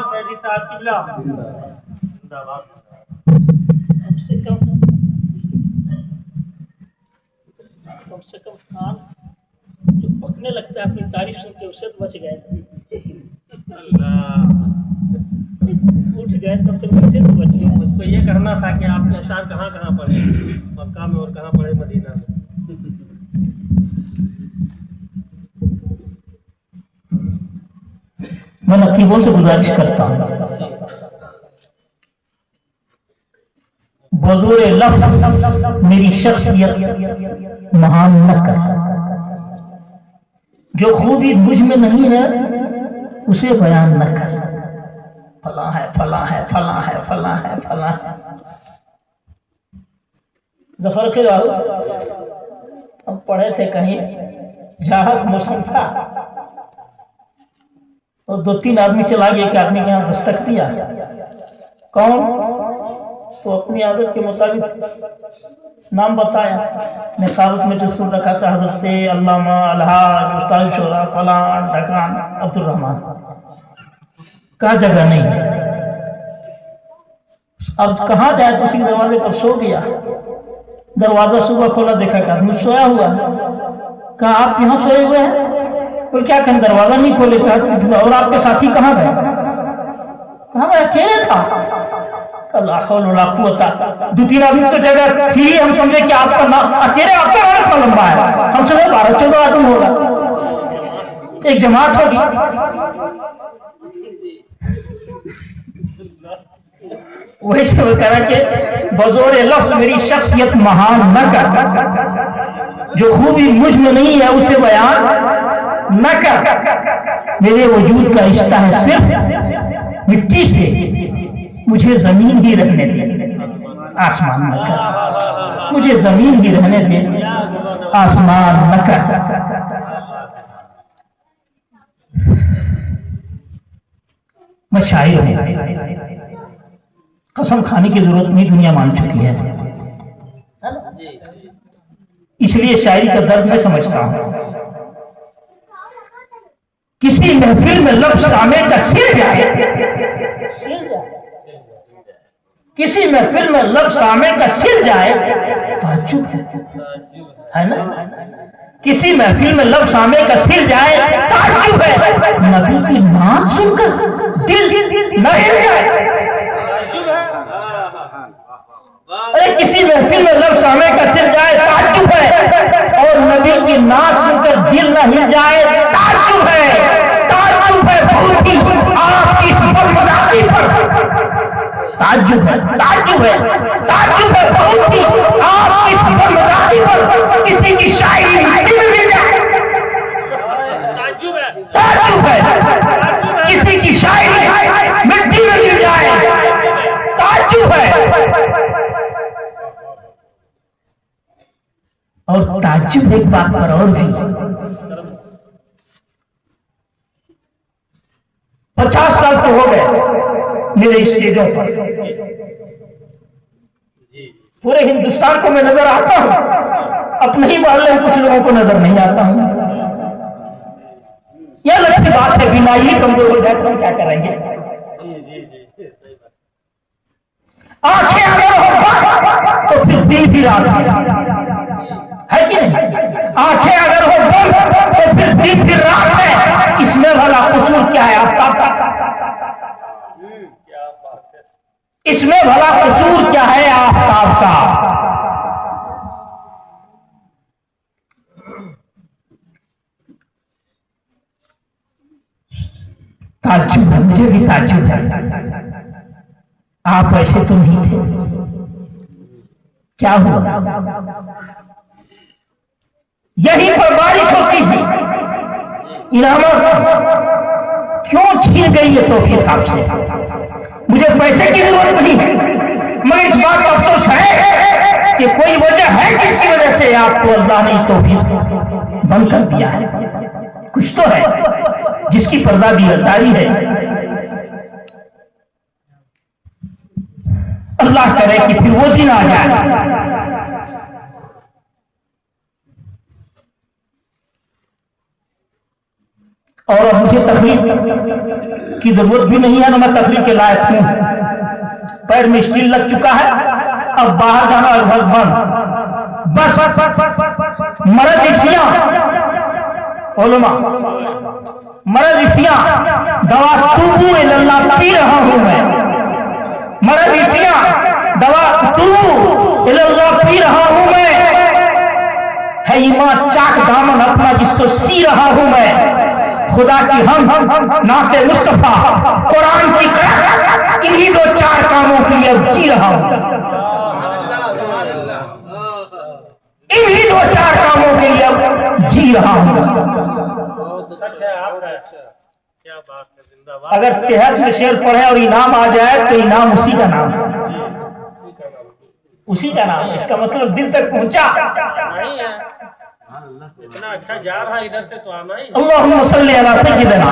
सैदी साहब किबला जिंदाबाद। कम से कम खान जो पकने लगता है अपनी तारीफ सुन के उससे तो बच गए। उठ गए कम से कम उससे तो बच गए। मुझको ये कहना था कि आपने अशार कहाँ कहाँ पढ़े, मक्का में और कहाँ पढ़े मदीना में? मैं नकीबों से गुजारिश करता हूँ, बज़ोर लफ्ज़ मेरी शख्सियत महान न कर। जो खूबी मुझ में नहीं है उसे बयान न कर। फला है, फला है, फला है, फला है, फला है। जफर के लाल हम पढ़े थे कहीं, जाहक मौसम था और 2-3 आदमी चला गया, एक आदमी के यहाँ दस्तक दिया। कौन? तो अपनी आदत के मुताबिक नाम बताया। निकालत में जो सुन रखा था हज़रत से अल्लामा अलहाज उस्ताद शोरा फलान ढकान अब्दुल रहमान। कहाँ जगह नहीं है। अब कहाँ जाए तो उसी दरवाजे पर सो गया। दरवाजा सुबह खोला, देखा कि आदमी सोया हुआ। कहा आप यहाँ सोए हुए हैं? तो क्या कहें, दरवाजा नहीं खोले। कहा और आपके साथी कहाँ गए? कहा मैं अकेले था। 2-3 आदमी तो जगह थी, हम समझे कि आपका नाम अकेले आपका नाम लंबा है, हम समझे 12-14 आदमी होगा, एक जमात होगी। वही सब कह के बज़ोर लफ्ज़ मेरी शख्सियत महान न कर। जो खूबी मुझ में नहीं है उसे बयान न कर। मेरे वजूद का रिश्ता है सिर्फ मिट्टी से, मुझे जमीन ही रहने दे, आसमान न कर। मुझे जमीन ही रहने दे, आसमान न कर। मैं शायर हूं, कसम खाने की जरूरत नहीं, दुनिया मान चुकी है। इसलिए शायरी का दर्द मैं समझता हूं। किसी महफिल में लफ्ज़ सामे का सिर जाए, किसी महफिल में लफ्ज़ सामे का सिर जाए, ताज्जुब है ना? किसी महफिल में लफ्ज़ सामे का सिर जाए, ताज्जुब है। नबी की नाम सुनकर दिल न हिल जाए। अरे किसी महफिल में लफ्ज़ सामे का सिर जाए, ताज्जुब है। और नबी की नाम सुनकर दिल न हिल जाए, ताज्जुब है। ताज्जुब है बहुत ही आपकी सुपरमजाती पर। ताज्जुब है, ताज्जुब है, ताज्जुब है बहुत ही आपकी सुपरमजाती पर। किसी की शायरी मिट्टी में मिल जाए, ताज्जुब है। किसी की शायरी मिट्टी में मिल जाए, ताज्जुब है। और ताज्जुब एक बात पर और भी, 50 साल तो हो गए मेरे स्टेजों पर, पूरे हिंदुस्तान को मैं नजर आता हूं, अपने ही मोहल्ले में कुछ लोगों को नजर नहीं आता हूं। यह अलग सी बात है, बीमारी कमजोर हो जाए तो हम क्या करेंगे? आंखें अगर हो तो फिर दिल भी रात है कि नहीं? आंखें अगर हो तो फिर दिल भी रात है। इसमें भला कसूर क्या है आपका? इसमें भला कसूर क्या है आफ्ताब का? ताज्जुब है, मुझे भी ताज्जुब है। आप ऐसे तो नहीं थे, क्या हुआ? यहीं पर बारिश होती थी, इनामा क्यों छीन गई है तौफीक आपसे? मुझे पैसे की जरूरत नहीं है, मगर इस बात का अफसोस है कि कोई वजह है जिसकी वजह से आपको अल्लाह ने तौफीक बंद कर दिया है। कुछ तो है जिसकी पर्दादारी है। अल्लाह करे कि फिर वो दिन आ जाए और अब मुझे तकलीफ की जरूरत भी नहीं है, ना मैं तकलीफ के लायक हूं। पैर में स्टील लग चुका है, अब बाहर जाना लगभग बंद। बस मरद इसिया दवा तूबू इल्लल्लाह पी रहा हूं मैं। मरद इसिया दवा तूबू इल्लल्लाह पी रहा हूं मैं। है ईमान चाक दामन अपना जिसको सी रहा हूं मैं। खुदा की हम नाते मुस्तफा कुरान की इन्हीं दो चार कामों के लिए जी रहा हूं। इन्हीं दो चार कामों के लिए जी रहा हूं। अगर तेहत में शेर पढ़े और इनाम आ जाए तो इनाम उसी का नाम है, उसी का नाम है। इसका मतलब दिल तक पहुंचा। इतना अच्छा जा रहा है इधर से तो आना ही। अल्लाहुम्मा सल्ली अला सय्यिदिना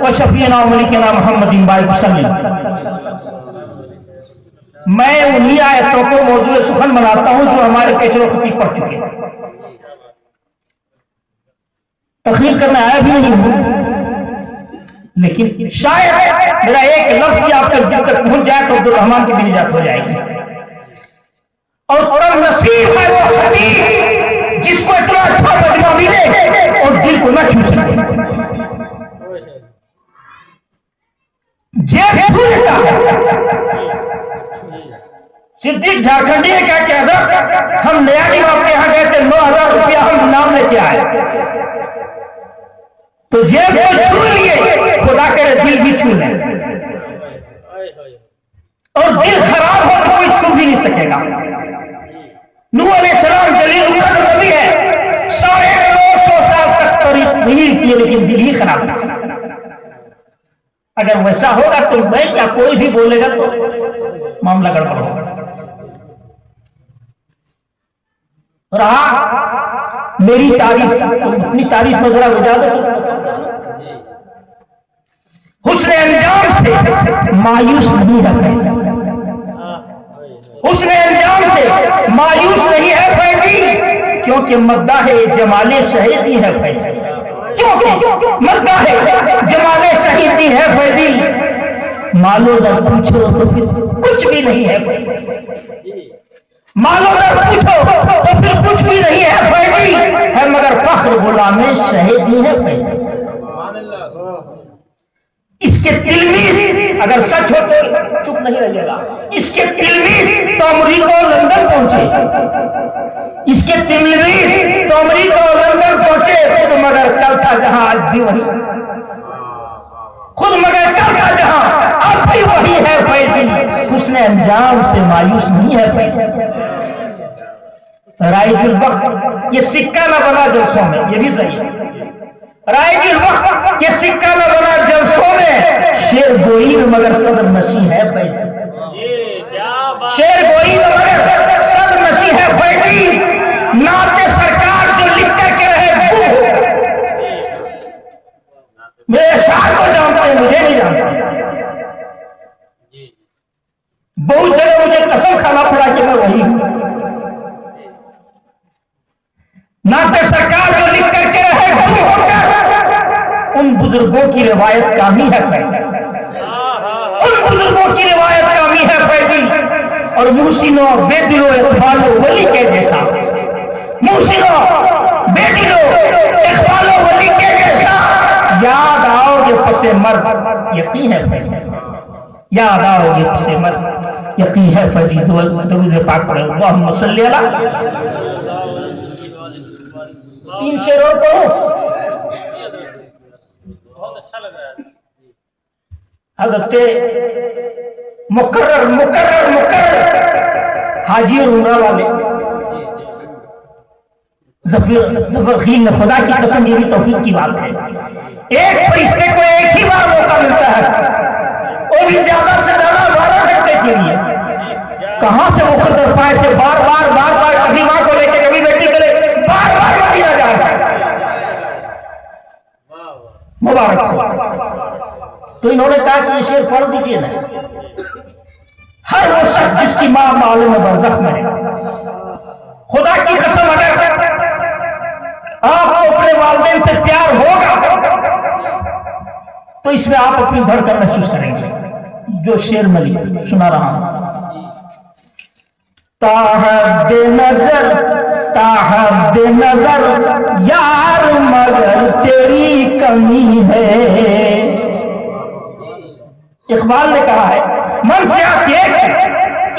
व शफीना व मलिकिना मुहम्मदिन बारिक वसल्लम। मैं उन्हीं आयतों को मौजूद सुखन बनाता हूं जो हमारे पेशरों खतीब पढ़ चुके हैं। तकरीर करने आया भी नहीं हूं, लेकिन शायद मेरा एक लफ्ज की आप तक दिल तक पहुंच जाए तो अब्दुल रहमान की भी निजात हो जाएगी। और नसीब है वो खतीब जिसको इतना अच्छा मजमा मिले और दिल को न छू सके। सिद्दीक झारखंडी ने क्या किया था, हम नया आपके यहाँ गए थे, 9,000 रुपया हम नाम लेके आए, तो जेब को छू लिए, खुदा करे दिल भी छू ले। और दिल खराब हो तो कोई छू भी नहीं सकेगा। नूह अलैहिस्सलाम जलील नबी है, 950 साल तक तरीक किए लेकिन दिल ही खराब था। अगर वैसा होगा तो मैं क्या, कोई भी बोलेगा तो मामला गड़बड़ होगा। रहा मेरी तारीफ, अपनी तारीफ में जरा बुझा दो। हुस्न अंजाम से मायूस नहीं है, हुस्न अंजाम से मायूस नहीं है फैजी, क्योंकि मद्दाहे जमाले शहीदी है फैजी, क्योंकि मद्दाहे जमाले शहीदी है फैजी। मालो दर पूछो तो फिर कुछ भी नहीं है फैजी, मालो दर पूछो तो फिर कुछ भी नहीं है फैजी, है मगर फख्र गुलामे शहीदी है फैजी। इसके तिलमीज़ अगर सच हो तो चुप नहीं रहिएगा। इसके तिलमीज़ तो अमरीका और लंदन पहुंचे, इसके तिलमीज़ तो अमरीका और लंदन पहुंचे, खुद मगर कल था जहां आज भी वही, खुद मगर कल था जहां अब भी वही है फैजी। हुस्न अंजाम से मायूस नहीं है फैजी। राइजुल वक्त ये सिक्का न बना जलसों में, ये भी सही है। राइजुल वक्त ये सिक्का न बना जलसों में, शेर गोई में मगर सदर नशी है फैजी। शेर गोई में मगर सदर नशी है फैजी। नाते सरकार जो लिख करके रहे मेरे शाह को जानते हैं, मुझे नहीं जानते। बहुत जगह मुझे कसम खाना पड़ा कि मैं वही हूं। नाते सरकार जो लिख करके रहे उन बुजुर्गों की रिवायत कामी है फैजी, उन बुजुर्गों की रिवायत कामी है फैजी। और मुहसिनो बेदिलो इकबालो वली के जैसा, मुहसिनो बेदिलो इकबालो वली के जैसा याद आओगे फसे मर्द यकीन है फैजी, याद आओगे फसे मर्द यकीन है फैजी। दुरूद पाक पढ़ो, अल्लाहुम्मा सल्ली अला। 3 शेरों को बहुत अच्छा लग रहा है। हज़रत मुकर्रर हाजी और उमरा वाले ज़फ़रख़ील ने, खुदा की कसम ये भी तौफीक की बात है। एक फरिश्ते को एक ही बार मौका मिलता है, वो भी ज्यादा से ज्यादा 12 घंटे के लिए। कहां से मुकद्दर पाए थे, बार बार कभी मां को लेके कभी बेटी को लेके बार मदीना जा रहा है। मुबारक। तो इन्होंने कहा कि ये शेर पढ़ दीजिए ना। हर वो शख्स जिसकी मां मालूम बरज़ख में है, खुदा की कसम अगर आपको अपने वालिदैन से प्यार होगा तो इसमें आप अपनी धड़कन महसूस करेंगे। जो शेर मली सुना रहा हूं, ताहद नजर यार मगर तेरी कमी है। इकबाल ने कहा है मंफियत एक है,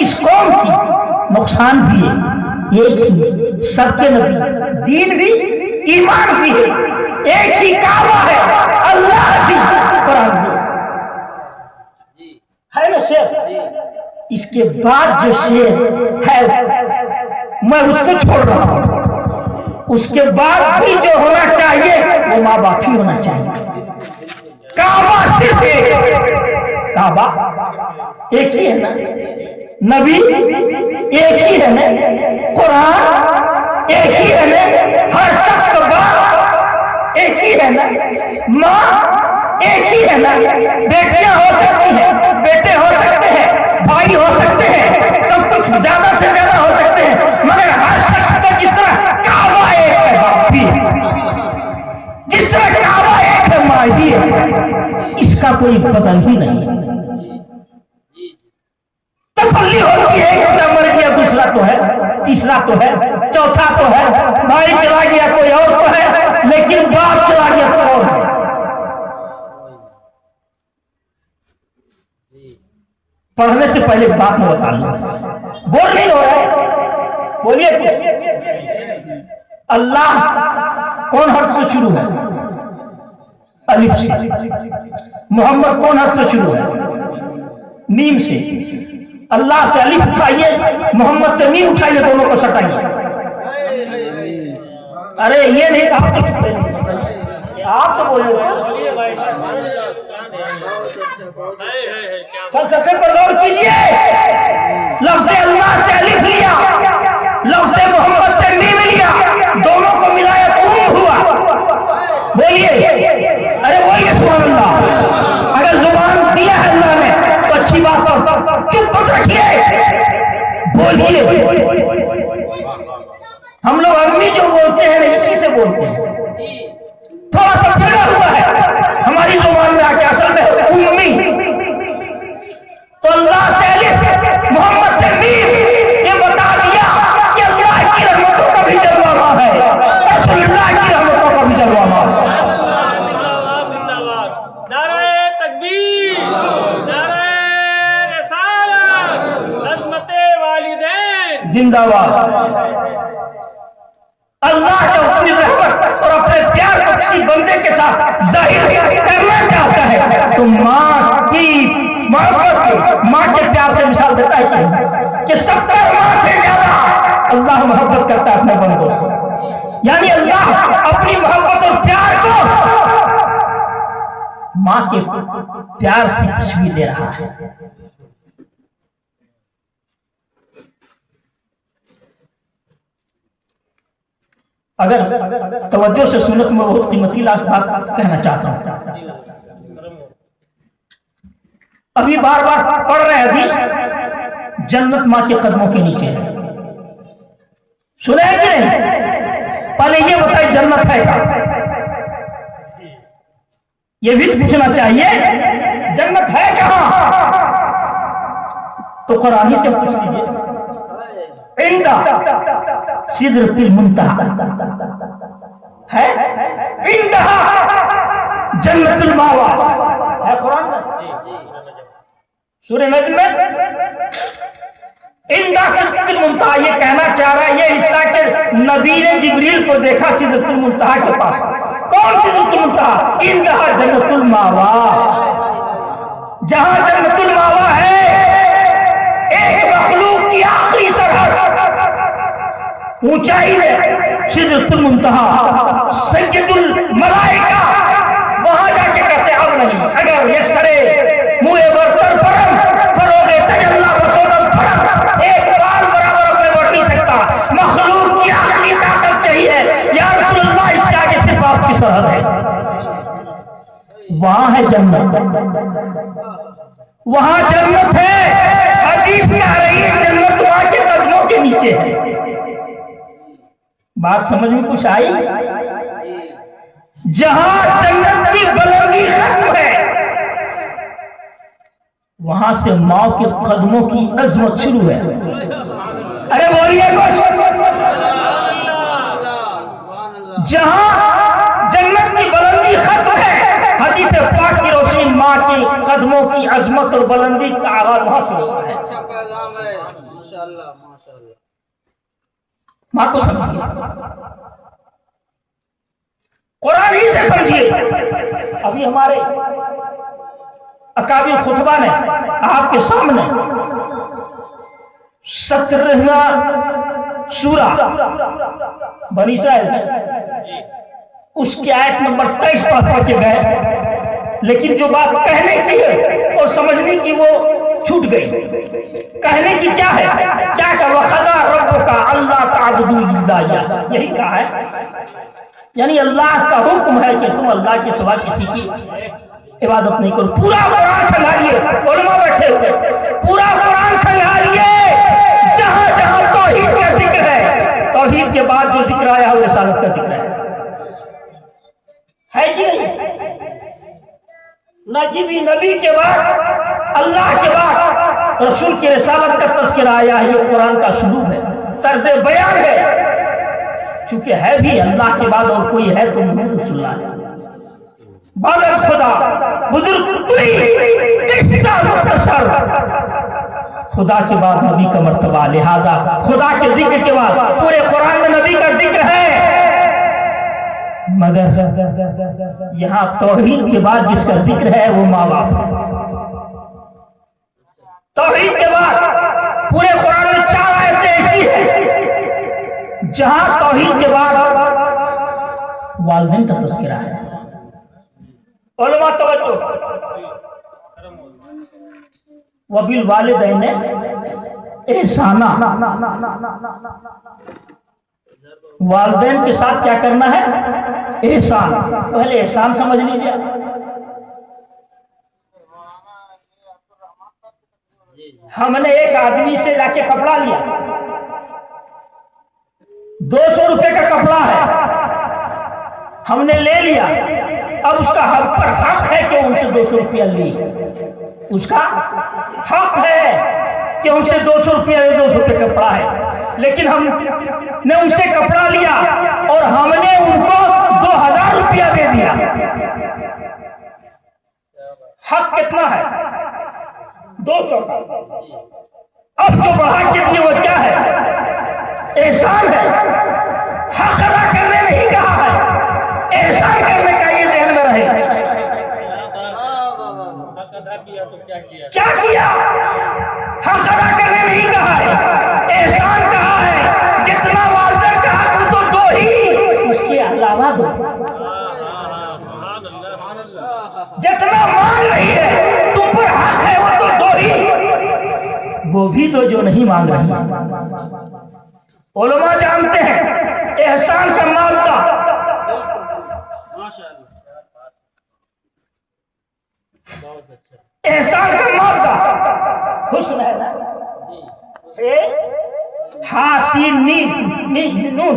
इस कौम की नुकसान भी है एक ही, सबके नबी दीन भी ईमान भी है, एक ही काबा है अल्लाह भी कुरान भी है ना शेर। इसके बाद जो शेर है मैं उसको छोड़ रहा हूं, उसके बाद भी जो होना चाहिए वो माँ बाप ही होना चाहिए। काबा सिर्फ एक, काबा एक ही है ना, नबी एक ही है ना, कुरान एक ही है ना, हर शख्स का बाप एक ही है ना, माँ एक ही है ना, बेटियां हो सकती हैं, बेटे हो सकते हैं, भाई हो सकते हैं, सब कुछ ज्यादा से ज्यादा हो सकते हैं, मगर हर शख्स का जिस तरह काबा एक है बाप भी, जिस तरह काबा एक है माँ भी है, इसका कोई बदल ही नहीं है। तसल्ली होती है कि मर गया, दूसरा तो है, तीसरा तो है, चौथा तो है, भाई चला गया कोई और तो है, लेकिन बाप चला गया तो और है। पढ़ने से पहले बात में बता लूं, बोल नहीं हो रहा है, बोलिए कुछ। अल्लाह कौन हर्फ से शुरू है? अलिफ से। मोहम्मद कौन हर्फ से शुरू है? मीम से। अल्लाह से अलिफ उठाइए, मोहम्मद से मीम उठाइए, दोनों को सटाइए। अरे ये नहीं कहा आप तो बोले फलसफे पर गौर कीजिए। लफ्ज़ अल्लाह से अलिफ लिया, लफ्ज़ मोहम्मद से मीम लिया, दोनों को मिलाया तो हुआ। बोलिए, अरे बोलिए सुभान अल्लाह। अगर जुबान दिया है अल्लाह ने तो अच्छी बात है, चुप रखिए, बोलिए। हम लोग अम्मी जो बोलते हैं इसी से बोलते हैं, थोड़ा सा बिगड़ा हुआ है हमारी जुबान में आके, असल में उम्मी। तो अल्लाह से अलिफ, मोहम्मद से मीम, ये बता दिया कि अल्लाह की रहमतों का भी जलवा है, रसूलुल्लाह की रहमतों का भी जलवा है। नारे तकबीर, नारे रिसालत, अज़मते वालिदैन जिंदाबाद। अल्लाह जो अपनी रहमत और अपने प्यार को किसी बंदे के साथ जाहिर करना चाहता है तो माँ की मोहब्बत, माँ के प्यार से मिसाल देता है कि 70 माँ से ज्यादा अल्लाह मोहब्बत करता है अपने बंदों से। यानी अल्लाह अपनी मोहब्बत और प्यार को माँ के प्यार से तस्वीर दे रहा है। अगर तवज्जो से सुनो तो मैं बहुत कीमती बात कहना चाहता हूं। अभी बार बार पढ़ रहे हदीस, जन्नत मां के कदमों के नीचे है, सुने कि नहीं? पहले ये बताइए जन्नत है क्या? ये भी पूछना चाहिए, जन्नत है कहां? तो कुरान से पूछ लीजिए। इंदा सिदरतिल मुंतहा है, इंदा जन्नतुल मावा है कुरान में, सूरह नजम में। इंदा सिदरतुल मुंतहा ये कहना चाह रहा है, ये हिस्सा के नबी ने जिब्रील को देखा सिदरतुल मुंतहा के पास। कौन सिदरतुल मुंतहा? इंदा जन्नतुल मावा, जहां जन्नतुल मावा है, एक मखलूक की आखिरी सरहद ऊंचाई में सिदरतुल मुंतहा, सय्यदुल मलाइका, वहां जाके कहते अब नहीं, अगर ये सरे मुए बर्तर परम फरोगे तजल्ला बसोदल फरम, एक बार बराबर अपने बढ़ नहीं सकता, मखलूक की आखिरी ताकत चाहिए, या रसूलुल्लाह इससे आगे सिर्फ आपकी सरहद है। वहां है जन्नत, वहां जन्नत है। हदीस में आ रही है जन्नत वहां के कदमों के नीचे है। बात समझ में कुछ आई? जहां जन्नत की बुलंदी खत्म है वहां से माँ के कदमों की अजमत शुरू है। अरे बोलिए जहां जन्नत की बुलंदी खत्म है, हदीस पाक की रोशनी माँ के कदमों की अजमत और बुलंदी का आगाज वहां से होता है। अच्छा पैगाम है, माशाअल्लाह माशाअल्लाह। माँ को समझिए, कुरान ही से समझिए। अभी हमारे अकाबिर खुतबा ने आपके सामने 17वां सूरा बनी इस्राइल उसकी आयत नंबर 23 पढ़ के गए, लेकिन जो बात कहने की है और समझने की वो छूट गई। कहने की क्या है, क्या कहा, वखदा रब्बुका अल्लाह ताबुदू इल्ला इय्याह, यही कहा है। यानी अल्लाह का हुक्म है कि तुम अल्लाह के सिवा किसी की इबादत नहीं करो। पूरा कुरान खंगालिए, उलमा बैठे हुए, पूरा कुरान खंगालिए, जहां जहां तौहीद का जिक्र है, तौहीद के बाद जो जिक्र आया है वो रिसालत का जिक्र है कि नहीं? नबी के बाद, अल्लाह के बाद रसूल की रिसालत का तज़किरा आया है। ये कुरान का शुरू है, तर्ज बयान है। क्योंकि है भी अल्लाह के बाद और कोई है तो मोहम्मद रसूलुल्लाह है। बादल खुदा बुजुर्ग खुदा के बाद नबी का मर्तबा, लिहाजा खुदा के जिक्र के बाद पूरे कुरान में नबी का जिक्र है। मगर यहाँ तौहीद के बाद जिसका जिक्र है वो माँ बाप। तौहीद के बाद पूरे कुरान में 4 आयतें ऐसी है जहां तौहीद के बाद वालिदैन का तज़किरा है। उलमा तवज्जो, वबिल वालिदैन एहसाना, वालिदैन के साथ क्या करना है, एहसान। पहले एहसान समझ लीजिए। हमने एक आदमी से जाके कपड़ा लिया, 200 रुपए का कपड़ा है, हमने ले लिया। अब उसका हक पर हक है कि उनसे 200 रुपया ली, उसका हक है कि उनसे 200 रुपया 200 रुपये कपड़ा है। लेकिन हमने उनसे कपड़ा लिया और हमने उनको 2000 रुपया दे दिया। हक कितना है, 200 का। अब जो बढ़ा के दिए वो क्या है, एहसान है। हक अदा करने नहीं कहा है, एहसान करने का ये ध्यान में रहे। क्या किया, हक अदा करने नहीं कहा है, एहसान कहा है। जितना वालिदैन का हक तो दो ही, उसके अलावा दो। जितना मांग रही है तुम पर हक है वो तो दो ही, वो भी तो जो नहीं मांग रही। उलमा जानते हैं एहसान का मामला, एहसान का मामला हुस्न है ना, हासिन नून,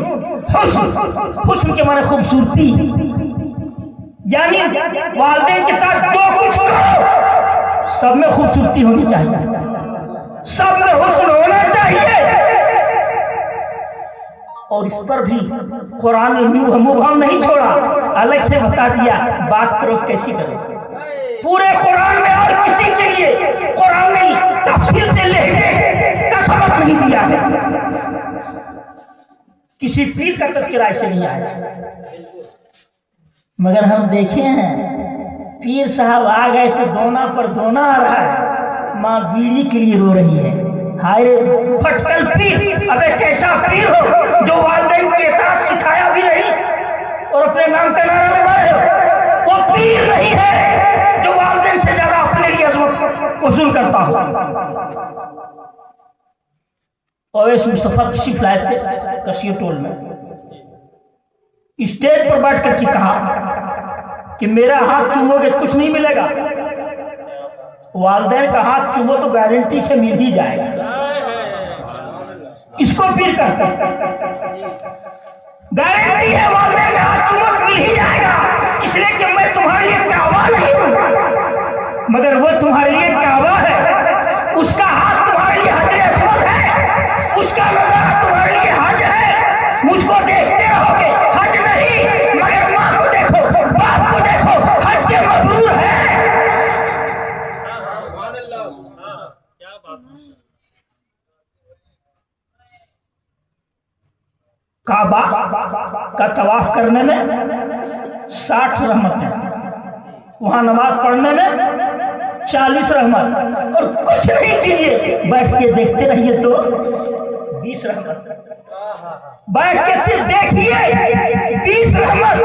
हुस्न के माने खूबसूरती। यानी वालिदैन के साथ जो कुछ करो सब में खूबसूरती होनी चाहिए, सब में हुस्न होना चाहिए। और इस पर भी कुरान ने मुबहम नहीं छोड़ा, अलग से बता दिया बात करो कैसी करो। पूरे कुरान में और किसी के लिए कुरान ने तफसील से लहजे का सबक नहीं दिया है। किसी पीर का तज़किरा ऐसे नहीं आया। मगर हम देखे हैं पीर साहब आ गए तो दोना पर दोना आ रहा है, माँ बीड़ी के लिए रो रही है। हाय फटकल पीर, अबे कैसा पीर हो जो वालिदैन के साथ सिखाया भी नहीं और अपने नाम का नारा लगा रहे हो। वो पीर नहीं है जो वालिदैन से ज्यादा अपने लिए अज़मत वसूल करता हो। ओवैस मुस्तफा तशरीफ लाए थे कसिया टोल में, स्टेज पर बैठ कर के कहा कि मेरा हाथ चूमोगे कुछ नहीं मिलेगा, वालिदैन का हाथ चूमो तो गारंटी से मिल ही जाएगा। इसको पीर करते गारंटी है, वालिदैन का हाथ चूमो तो मिल ही जाएगा। इसलिए कि मैं तुम्हारे लिए काबा नहीं हूं, मगर वो तुम्हारे लिए काबा है। काबा का तवाफ करने में 60 रहमत है, वहां नमाज पढ़ने में 40 रहमत, और कुछ नहीं कीजिए, बैठ के देखते रहिए तो 20 रहमत। बैठ के सिर्फ देखिए 20 रहमत।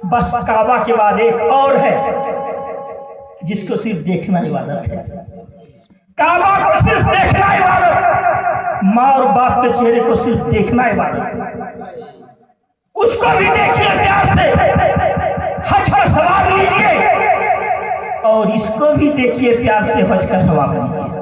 बस काबा के बाद एक और है जिसको सिर्फ देखना इबादत है। काबा को सिर्फ देखना इबादत, माँ और बाप के चेहरे को सिर्फ देखना इबादत। उसको भी देखिए प्यार से, हज का सवाब लीजिए, और इसको भी देखिए प्यार से, हज का सवाब लीजिए।